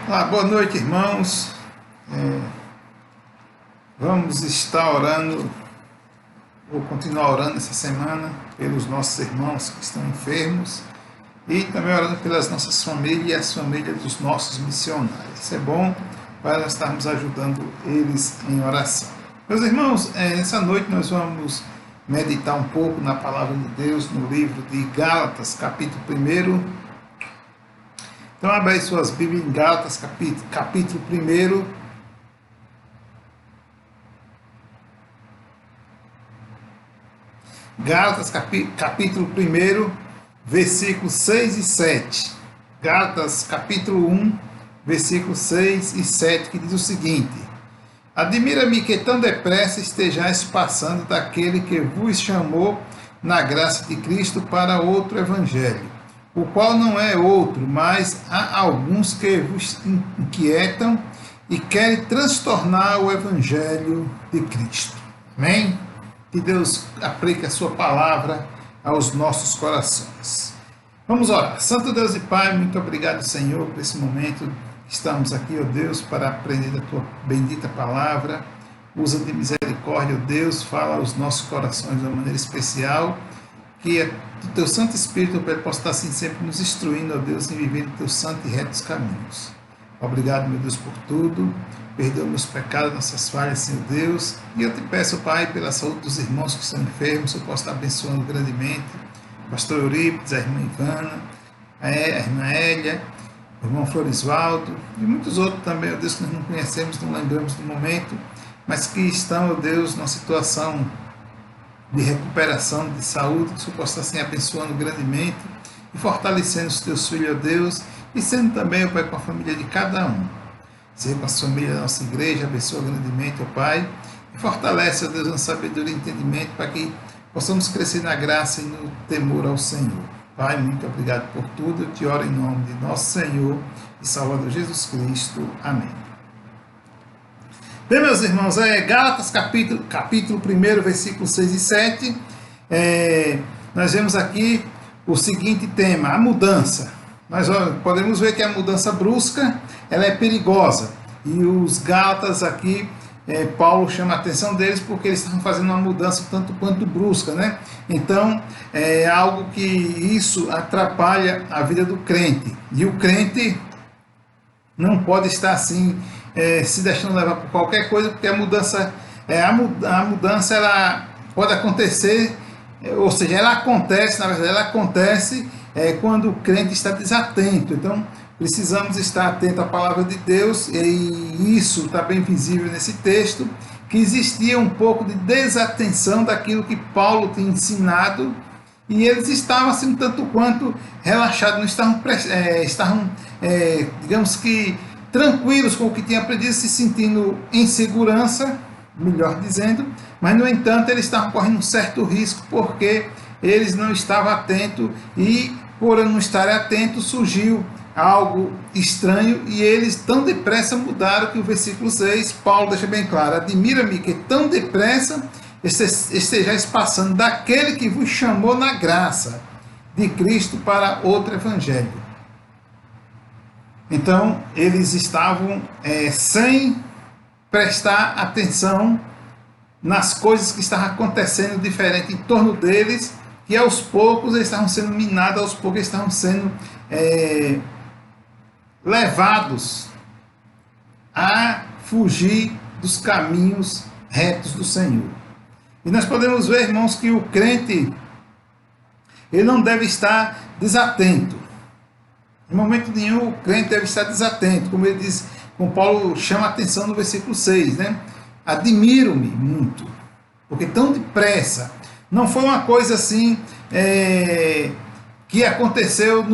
Olá, boa noite, irmãos. Vamos estar orando, vou continuar orando essa semana pelos nossos irmãos que estão enfermos e também orando pelas nossas famílias e as famílias dos nossos missionários. Isso é bom para nós estarmos ajudando eles em oração. Meus irmãos, nessa noite nós vamos meditar um pouco na palavra de Deus no livro de Gálatas, capítulo 1. Então, abra aí suas Bíblias em Gálatas, capítulo 1. Gálatas, capítulo 1, versículos 6 e 7. Gálatas, capítulo 1, versículos 6 e 7, que diz o seguinte: Admira-me que tão depressa estejais passando daquele que vos chamou na graça de Cristo para outro evangelho, o qual não é outro, mas há alguns que vos inquietam e querem transtornar o Evangelho de Cristo. Amém? Que Deus aplique a sua palavra aos nossos corações. Vamos orar. Santo Deus e Pai, muito obrigado, Senhor, por esse momento. Estamos aqui, ó Deus, para aprender da tua bendita palavra. Usa de misericórdia, ó Deus, fala aos nossos corações de uma maneira especial, que o teu Santo Espírito possa estar assim sempre nos instruindo, ó Deus, em viver no teu santo e retos caminhos. Obrigado, meu Deus, por tudo. Perdoa meus pecados, nossas falhas, Senhor Deus. E eu te peço, Pai, pela saúde dos irmãos que estão enfermos, eu posso estar abençoando grandemente. Pastor Eurípides, a irmã Ivana, a irmã Hélia, o irmão Florisvaldo e muitos outros também, ó Deus, que nós não conhecemos, não lembramos do momento, mas que estão, ó Deus, numa situação de recuperação, de saúde, que o Senhor possa estar assim abençoando grandemente e fortalecendo os teus filhos, ó Deus, e sendo também, ó Pai, com a família de cada um. Seja com a família da nossa igreja, abençoa grandemente, ó Pai, e fortalece, ó Deus, na sabedoria e entendimento, para que possamos crescer na graça e no temor ao Senhor. Pai, muito obrigado por tudo, eu te oro em nome de nosso Senhor e Salvador Jesus Cristo. Amém. Bem, meus irmãos, Gálatas capítulo 1, versículos 6 e 7, nós vemos aqui o seguinte tema: a mudança. Nós podemos ver que a mudança brusca, ela é perigosa, e os Gálatas aqui, Paulo chama a atenção deles porque eles estão fazendo uma mudança tanto quanto brusca, né? Então, é algo que isso atrapalha a vida do crente, e o crente não pode estar assim, se deixando levar por qualquer coisa, porque a mudança ela pode acontecer, ou seja, ela acontece, na verdade, ela acontece quando o crente está desatento. Então, precisamos estar atento à palavra de Deus, e isso está bem visível nesse texto, que existia um pouco de desatenção daquilo que Paulo tinha ensinado, e eles estavam assim, tanto quanto relaxados, não estavam, digamos que, tranquilos com o que tinham aprendido, se sentindo em segurança, melhor dizendo, mas, no entanto, eles estavam correndo um certo risco, porque eles não estavam atentos, e por não estarem atentos, surgiu algo estranho, e eles tão depressa mudaram que o versículo 6, Paulo deixa bem claro: admira-me que tão depressa estejais passando daquele que vos chamou na graça de Cristo para outro evangelho. Então, eles estavam sem prestar atenção nas coisas que estavam acontecendo diferente em torno deles, e aos poucos eles estavam sendo minados, aos poucos eles estavam sendo levados a fugir dos caminhos retos do Senhor. E nós podemos ver, irmãos, que o crente, ele não deve estar desatento. Em momento nenhum o crente deve estar desatento, como ele diz, como Paulo chama a atenção no versículo 6, né? Admiro-me muito, porque tão depressa, não foi uma coisa assim que aconteceu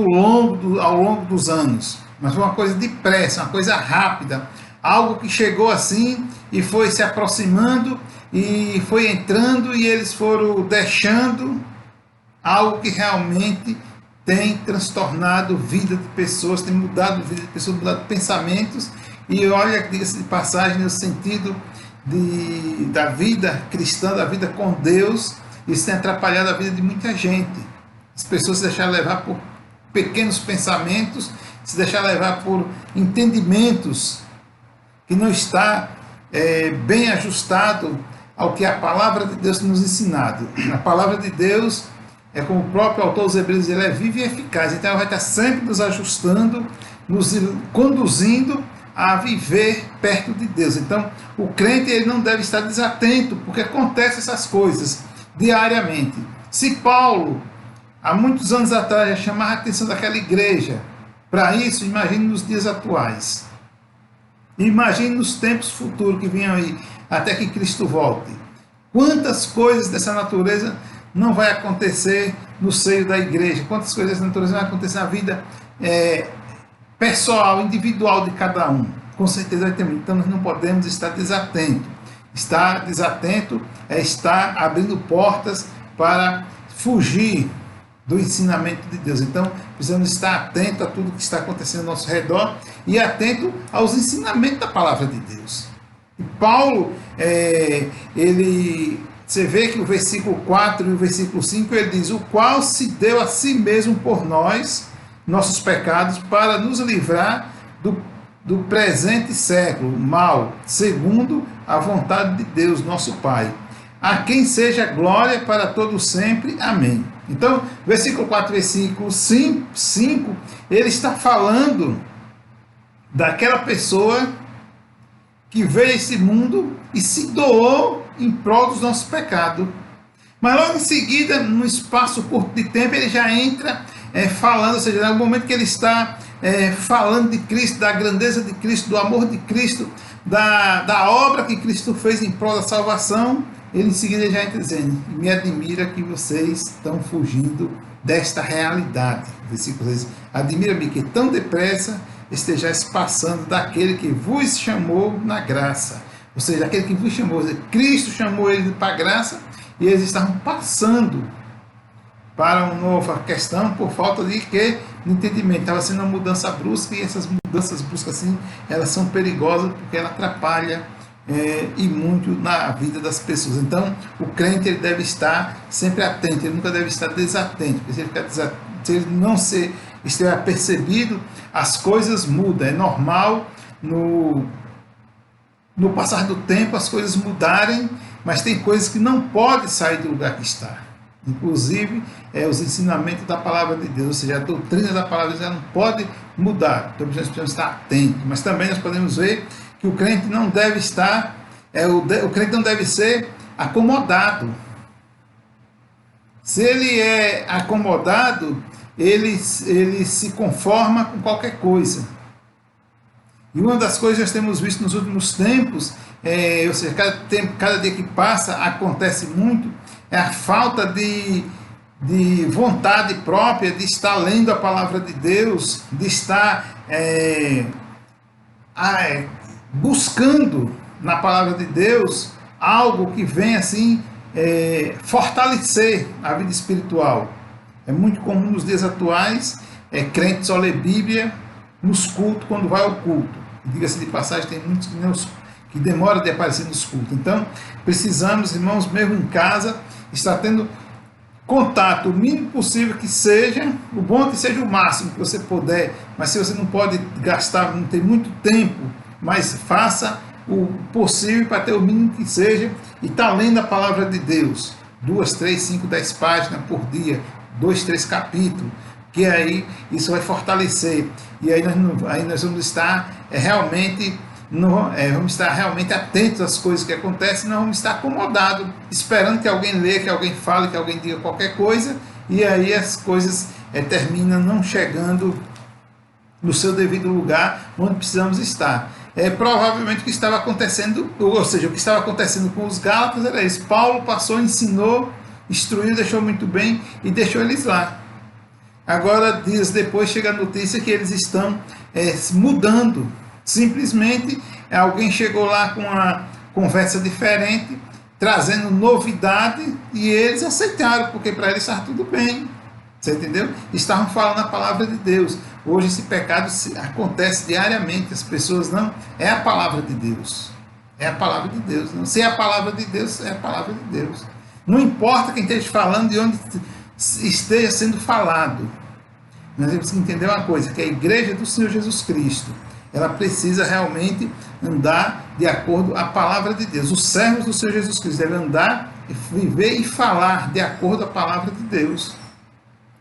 ao longo dos anos, mas foi uma coisa depressa, uma coisa rápida, algo que chegou assim e foi se aproximando e foi entrando, e eles foram deixando algo que realmente tem transtornado a vida de pessoas, tem mudado a vida de pessoas, mudado pensamentos. E olha, diga-se de passagem, no sentido da vida cristã, da vida com Deus, isso tem atrapalhado a vida de muita gente. As pessoas se deixaram levar por pequenos pensamentos se deixar levar por entendimentos que não está bem ajustado ao que a palavra de Deus tem nos ensinado. A palavra de Deus é como o próprio autor dos Hebreus, ele é vivo e eficaz, então ela vai estar sempre nos ajustando, nos conduzindo a viver perto de Deus. Então o crente ele não deve estar desatento, porque acontecem essas coisas diariamente. Se Paulo, há muitos anos atrás, já chamava a atenção daquela igreja para isso, imagine nos dias atuais. Imagine nos tempos futuros que venham aí, até que Cristo volte. Quantas coisas dessa natureza não vai acontecer no seio da igreja? Quantas coisas dessa natureza vão acontecer na vida pessoal, individual de cada um? Com certeza vai ter muito. Então nós não podemos estar desatentos. Estar desatento é estar abrindo portas para fugir do ensinamento de Deus. Então precisamos estar atentos a tudo que está acontecendo ao nosso redor e atento aos ensinamentos da palavra de Deus. E Paulo, você vê que o versículo 4 e o versículo 5, ele diz: o qual se deu a si mesmo por nós, nossos pecados, para nos livrar do presente século mal, segundo a vontade de Deus, nosso Pai. A quem seja glória para todo sempre. Amém. Então, versículo 4, versículo 5, ele está falando daquela pessoa que veio a esse mundo e se doou em prol dos nossos pecados. Mas logo em seguida, num espaço curto de tempo, ele já entra falando, ou seja, no momento que ele está falando de Cristo, da grandeza de Cristo, do amor de Cristo, da obra que Cristo fez em prol da salvação, ele em seguida já entra dizendo: me admira que vocês estão fugindo desta realidade. Versículo 6. Admira-me que tão depressa estejais passando daquele que vos chamou na graça. Ou seja, aquele que vos chamou, Cristo chamou eles para a graça e eles estavam passando para uma nova questão por falta de que entendimento. Estava sendo uma mudança brusca, e essas mudanças bruscas assim, elas são perigosas porque ela atrapalha e muito na vida das pessoas. Então o crente ele deve estar sempre atento, ele nunca deve estar desatento, porque se ele não estiver percebido, as coisas mudam. É normal no passar do tempo as coisas mudarem, mas tem coisas que não podem sair do lugar que está. Inclusive os ensinamentos da palavra de Deus, ou seja, a doutrina da palavra de Deus, ela não pode mudar. Então nós precisamos estar atentos. Mas também nós podemos ver que o crente não deve estar, o crente não deve ser acomodado. Se ele é acomodado, ele se conforma com qualquer coisa. E uma das coisas que nós temos visto nos últimos tempos, ou seja, cada dia que passa acontece muito, é a falta de vontade própria de estar lendo a palavra de Deus, de estar buscando na palavra de Deus algo que venha assim fortalecer a vida espiritual. É muito comum nos dias atuais crente só ler Bíblia nos cultos, quando vai ao culto. Diga-se de passagem, tem muitos que demoram de aparecer nos cultos. Então precisamos, irmãos, mesmo em casa, estar tendo contato o mínimo possível que seja. O bom é que seja o máximo que você puder, mas se você não pode gastar, não tem muito tempo, mas faça o possível para ter o mínimo que seja e estar lendo a palavra de Deus, 2, 3, 5, 10 páginas por dia, 2, 3 capítulos, que aí isso vai fortalecer, e aí nós vamos estar realmente atentos às coisas que acontecem, não vamos estar acomodados, esperando que alguém leia, que alguém fale, que alguém diga qualquer coisa, e aí as coisas terminam não chegando no seu devido lugar, onde precisamos estar. Provavelmente o que estava acontecendo, ou seja, o que estava acontecendo com os Gálatas era isso. Paulo passou, ensinou, instruiu, deixou muito bem e deixou eles lá. Agora, dias depois, chega a notícia que eles estão mudando. Simplesmente alguém chegou lá com uma conversa diferente, trazendo novidade, e eles aceitaram, porque para eles estava tudo bem. Você entendeu? Estavam falando a palavra de Deus. Hoje esse pecado acontece diariamente. As pessoas não... É a palavra de Deus. É a palavra de Deus. Não. Se é a palavra de Deus, é a palavra de Deus. Não importa quem esteja falando, de onde esteja sendo falado. Nós temos que entender uma coisa, que a igreja do Senhor Jesus Cristo, ela precisa realmente andar de acordo com a palavra de Deus. Os servos do Senhor Jesus Cristo devem andar, viver e falar de acordo com a palavra de Deus.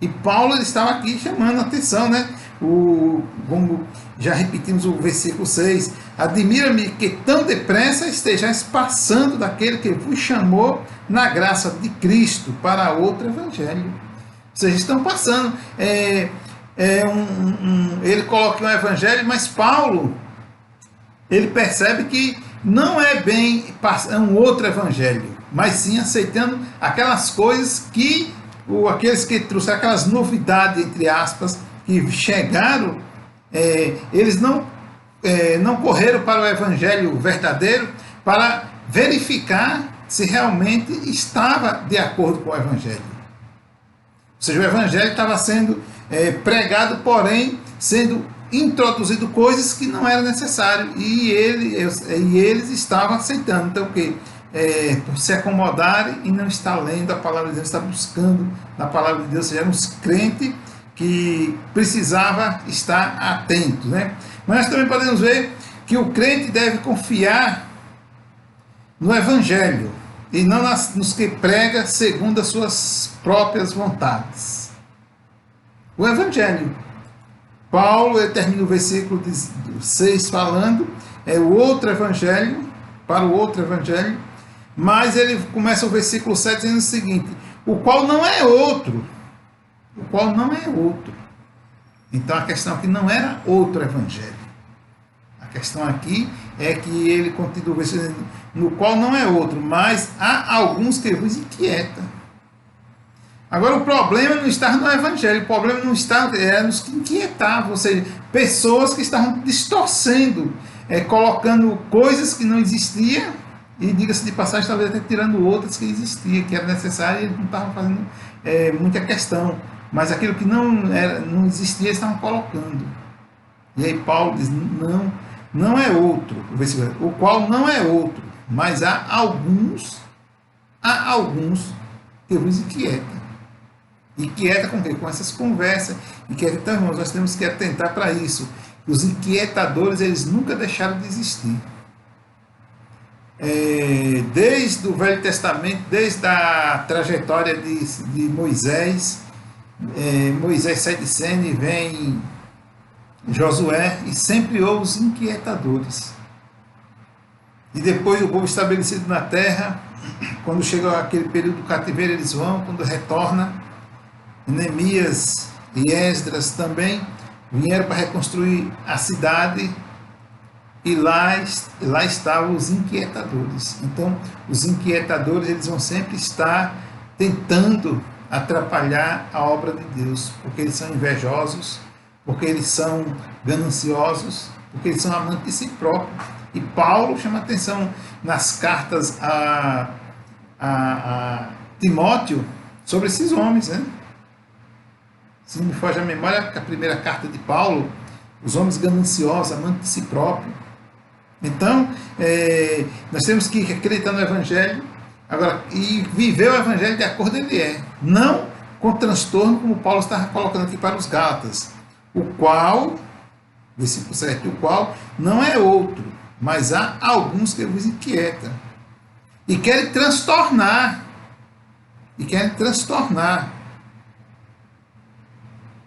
E Paulo ele estava aqui chamando a atenção, né? Como já repetimos o versículo 6, admira-me que tão depressa estejais passando daquele que vos chamou na graça de Cristo para outro evangelho. Vocês estão passando. Ele coloca um evangelho, mas Paulo, ele percebe que não é bem um outro evangelho, mas sim aceitando aquelas coisas que aqueles que trouxeram aquelas novidades, entre aspas, que chegaram, eles não correram para o evangelho verdadeiro para verificar se realmente estava de acordo com o evangelho. Ou seja, o evangelho estava sendo pregado, porém sendo introduzido coisas que não eram necessárias, e eles estavam aceitando. Então, o quê? Por se acomodarem e não estar lendo a palavra de Deus, estar buscando na palavra de Deus, ou seja, eram uns crentes que precisava estar atento, né? Mas nós também podemos ver que o crente deve confiar no evangelho e não nos que prega segundo as suas próprias vontades. O evangelho. Paulo termina o versículo 6 falando, o outro evangelho, para o outro evangelho, mas ele começa o versículo 7 dizendo o seguinte, o qual não é outro. O qual não é outro. Então a questão aqui não era outro evangelho. A questão aqui é que ele continua dizendo, no qual não é outro, mas há alguns que vos inquietam. Agora o problema não está no evangelho, o problema não está nos que inquietavam, ou seja, pessoas que estavam distorcendo, colocando coisas que não existiam, e diga-se de passagem, talvez até tirando outras que existiam, que era necessário, e eles não estavam fazendo muita questão. Mas aquilo que não existia, eles estavam colocando. E aí Paulo diz, não é outro, o qual não é outro, mas há alguns que vos inquietam. Inquieta com o quê? Com essas conversas. Então, irmãos, nós temos que atentar para isso. Os inquietadores, eles nunca deixaram de existir. Desde o Velho Testamento, desde a trajetória de Moisés, Moisés sai de cena e vem Josué, e sempre houve os inquietadores. E depois o povo estabelecido na terra, quando chega aquele período do cativeiro, eles vão, quando retorna, Neemias e Esdras também vieram para reconstruir a cidade, e lá estavam os inquietadores. Então, os inquietadores, eles vão sempre estar tentando atrapalhar a obra de Deus, porque eles são invejosos, porque eles são gananciosos, porque eles são amantes de si próprios. E Paulo chama atenção nas cartas a Timóteo sobre esses homens, né? Se não me foge a memória, a primeira carta de Paulo, os homens gananciosos, amantes de si próprio. Então, nós temos que acreditar no Evangelho, agora, e viver o Evangelho de acordo com ele é, não com transtorno, como Paulo está colocando aqui para os Gálatas, o qual, versículo 7, o qual não é outro, mas há alguns que vos inquietam, e querem transtornar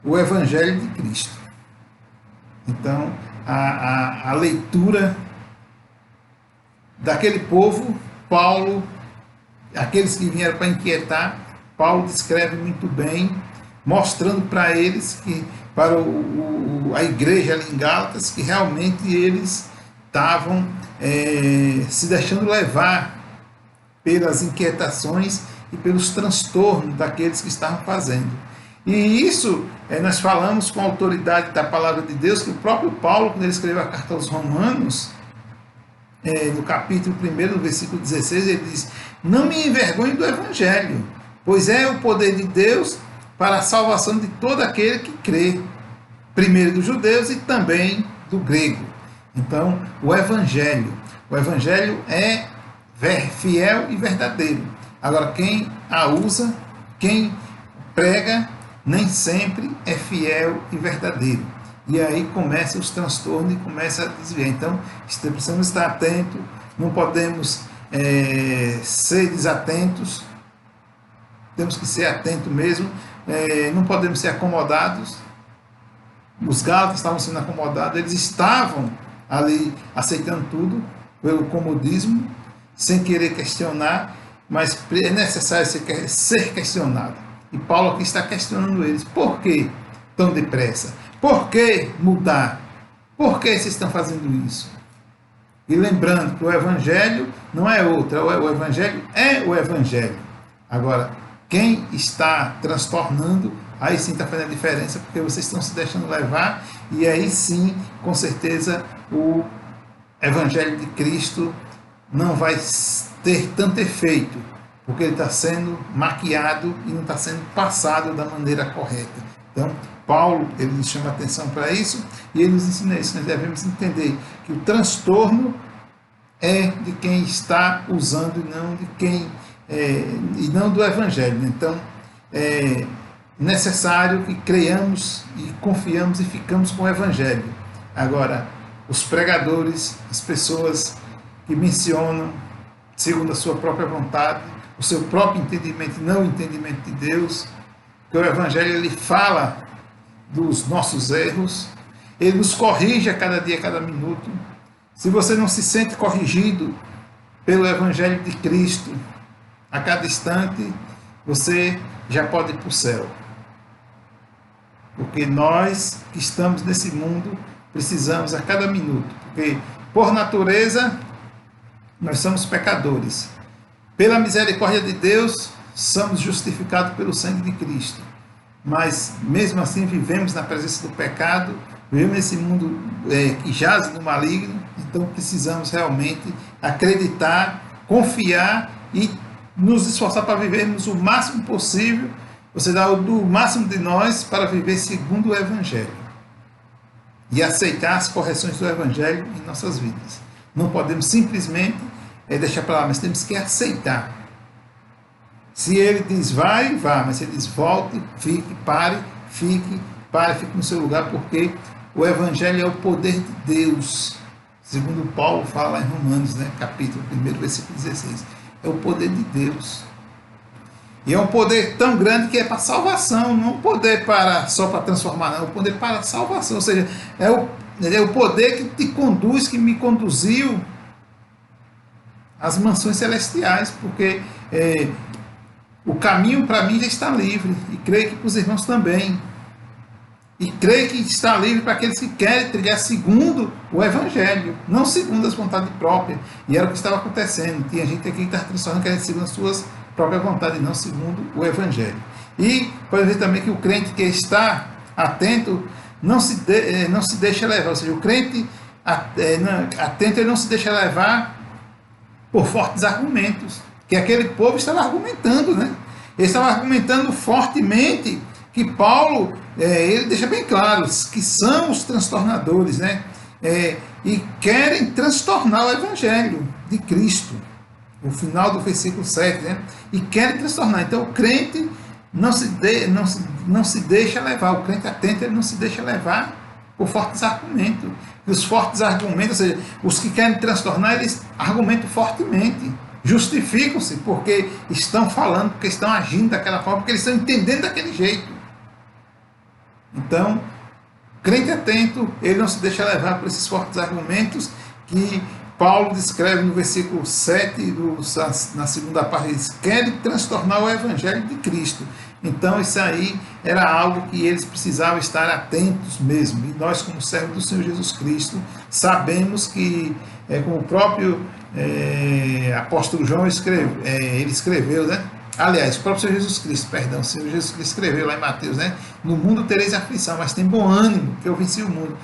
o Evangelho de Cristo. Então, a leitura daquele povo, Paulo, aqueles que vieram para inquietar, Paulo descreve muito bem, mostrando para eles, para a igreja ali em Gálatas, que realmente eles estavam se deixando levar pelas inquietações e pelos transtornos daqueles que estavam fazendo. E isso nós falamos com a autoridade da palavra de Deus, que o próprio Paulo, quando ele escreveu a carta aos Romanos, no capítulo 1, no versículo 16, ele diz, não me envergonhe do Evangelho, pois é o poder de Deus para a salvação de todo aquele que crê, primeiro dos judeus e também do grego. Então, o Evangelho é fiel e verdadeiro. Agora, quem a usa, quem prega, nem sempre é fiel e verdadeiro. E aí começa os transtornos e começa a desviar. Então, precisamos estar atentos, não podemos ser desatentos, temos que ser atentos mesmo, não podemos ser acomodados. Os gálatas estavam sendo acomodados, eles estavam ali aceitando tudo pelo comodismo, sem querer questionar, mas é necessário ser questionado. E Paulo aqui está questionando eles. Por que tão depressa? Por que mudar? Por que vocês estão fazendo isso? E lembrando que o Evangelho não é outro, o Evangelho é o Evangelho. Agora, quem está transtornando, aí sim está fazendo a diferença, porque vocês estão se deixando levar, e aí sim, com certeza, o Evangelho de Cristo não vai ter tanto efeito, porque ele está sendo maquiado e não está sendo passado da maneira correta. Então, Paulo, ele nos chama a atenção para isso, e ele nos ensina isso. Nós devemos entender que o transtorno é de quem está usando e não de quem e não do Evangelho. Então, é necessário que creiamos e confiamos e ficamos com o Evangelho. Agora, os pregadores, as pessoas que mencionam segundo a sua própria vontade, o seu próprio entendimento, não o entendimento de Deus, que o Evangelho ele fala dos nossos erros, ele nos corrige a cada dia, a cada minuto. Se você não se sente corrigido pelo Evangelho de Cristo, a cada instante, você já pode ir para o céu. Porque nós que estamos nesse mundo, precisamos a cada minuto. Porque, por natureza, nós somos pecadores. Pela misericórdia de Deus, somos justificados pelo sangue de Cristo. Mas, mesmo assim, vivemos na presença do pecado, vivemos nesse mundo que jaz no maligno. Então, precisamos realmente acreditar, confiar e nos esforçar para vivermos o máximo possível, ou seja, o máximo de nós para viver segundo o Evangelho. E aceitar as correções do Evangelho em nossas vidas. Não podemos simplesmente deixar para lá, mas temos que aceitar. Se ele diz vai, vá, mas se ele diz volte, fique, pare, fique no seu lugar, porque o Evangelho é o poder de Deus. Segundo Paulo fala em Romanos, capítulo 1, versículo 16. É o poder de Deus. E é um poder tão grande que é para salvação, não é um poder só para transformar, não, é um poder para salvação. Ou seja, é o poder que te conduz, que me conduziu às mansões celestiais, porque o caminho para mim já está livre, e creio que para os irmãos também. E creio que está livre para aqueles que querem trilhar segundo o Evangelho, não segundo as vontades próprias. E era o que estava acontecendo. Tinha gente aqui que estava transformando, querendo segundo as suas próprias vontades, e não segundo o Evangelho. E pode ver também que o crente que está atento não se deixa levar. Ou seja, o crente atento ele não se deixa levar por fortes argumentos. Que aquele povo estava argumentando, né? Ele estava argumentando fortemente que Paulo, ele deixa bem claro que são os transtornadores, né? E querem transtornar o Evangelho de Cristo. O final do versículo 7, né? E querem transtornar. Então o crente não se deixa levar, o crente atento ele não se deixa levar por fortes argumentos. E os fortes argumentos, ou seja, os que querem transtornar, eles argumentam fortemente. Justificam-se porque estão falando, porque estão agindo daquela forma, porque eles estão entendendo daquele jeito. Então, crente atento, ele não se deixa levar por esses fortes argumentos que Paulo descreve no versículo 7, na segunda parte, ele diz, querem transtornar o Evangelho de Cristo. Então, isso aí era algo que eles precisavam estar atentos mesmo. E nós, como servos do Senhor Jesus Cristo, sabemos que, como o próprio apóstolo João ele escreveu, né? Aliás, o próprio Senhor Jesus Cristo, o Senhor Jesus Cristo escreveu lá em Mateus, né? No mundo tereis aflição, mas tem bom ânimo, que eu venci o mundo.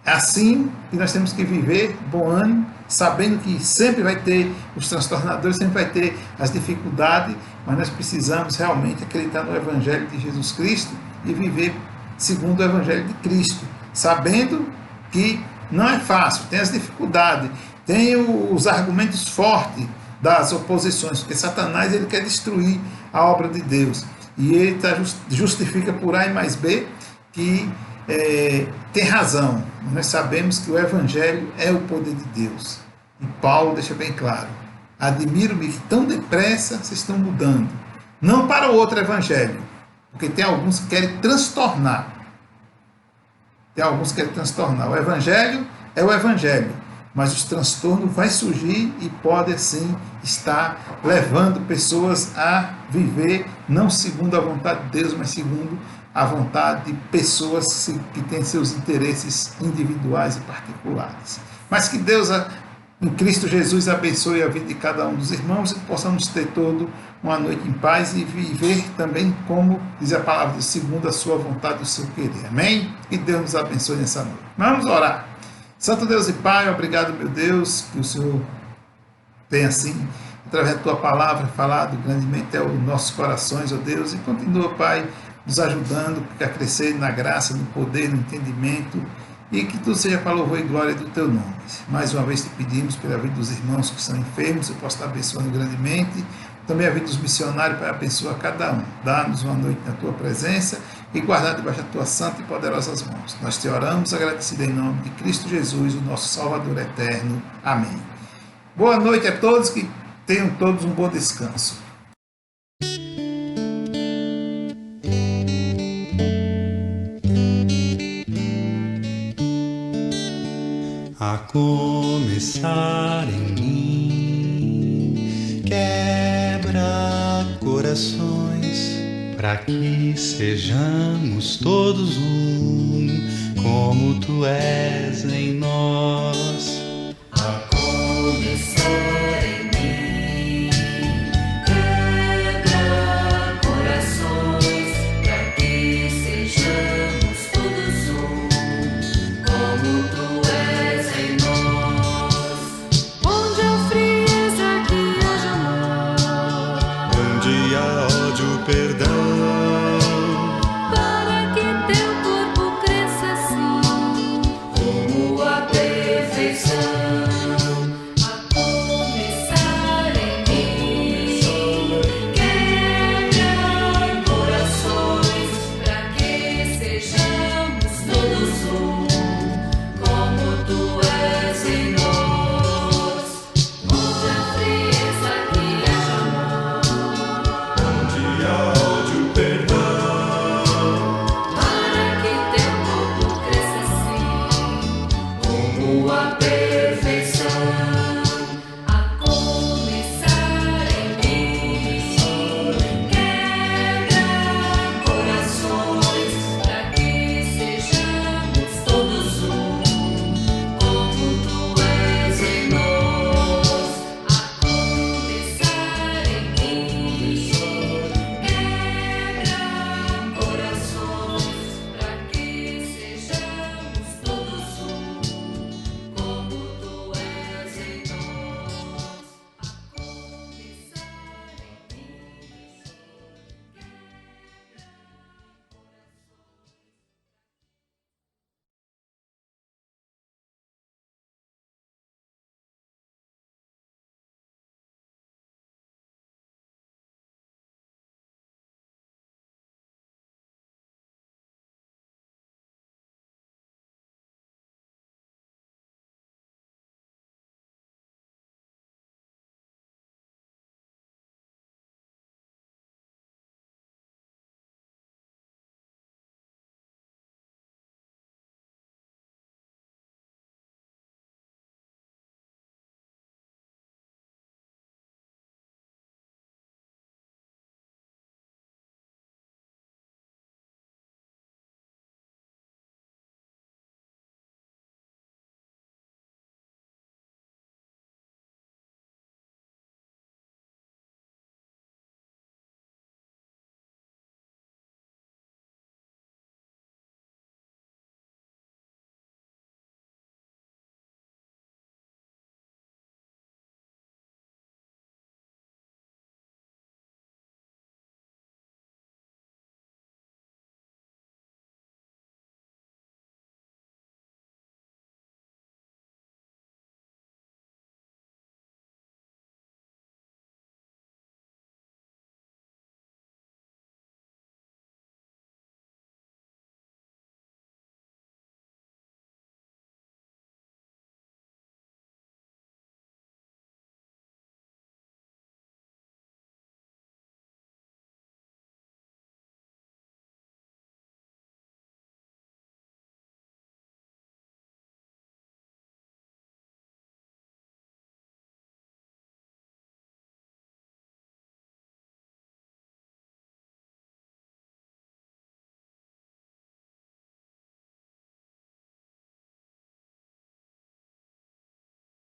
Assim que nós temos que viver, bom ânimo, sabendo que sempre vai ter os transtornadores, sempre vai ter as dificuldades, mas nós precisamos realmente acreditar no Evangelho de Jesus Cristo e viver segundo o Evangelho de Cristo, sabendo que não é fácil, tem as dificuldades, tem os argumentos fortes, das oposições, porque Satanás ele quer destruir a obra de Deus. E ele justifica por A e mais B que tem razão. Nós sabemos que o Evangelho é o poder de Deus. E Paulo deixa bem claro: admiro-me que tão depressa vocês estão mudando. Não para o outro Evangelho, porque tem alguns que querem transtornar. O Evangelho é o Evangelho, mas os transtornos vai surgir e pode assim estar levando pessoas a viver não segundo a vontade de Deus, mas segundo a vontade de pessoas que têm seus interesses individuais e particulares. Mas que Deus, em Cristo Jesus, abençoe a vida de cada um dos irmãos e que possamos ter todo uma noite em paz e viver também como diz a palavra, segundo a sua vontade e o seu querer. Amém? Que Deus nos abençoe nessa noite. Vamos orar. Santo Deus e Pai, obrigado, meu Deus, que o Senhor tenha assim, através da Tua palavra, falado grandemente aos nossos corações, ó Deus, e continua, Pai, nos ajudando a crescer na graça, no poder, no entendimento, e que tudo seja para louvor e glória do Teu nome. Mais uma vez te pedimos pela vida dos irmãos que estão enfermos, eu posso estar abençoando grandemente, também a vida dos missionários, para abençoar cada um. Dá-nos uma noite na Tua presença e guardar debaixo da Tua santa e poderosas mãos. Nós te oramos, agradecido em nome de Cristo Jesus, o nosso Salvador eterno. Amém. Boa noite a todos, que tenham todos um bom descanso. A começar em mim, quebra corações, para que sejamos todos um, como Tu és em nós. A começar em mim, quebra corações, para que sejamos todos um, como Tu és em nós. Onde há frieza, que haja amor. Onde há ódio, perdão.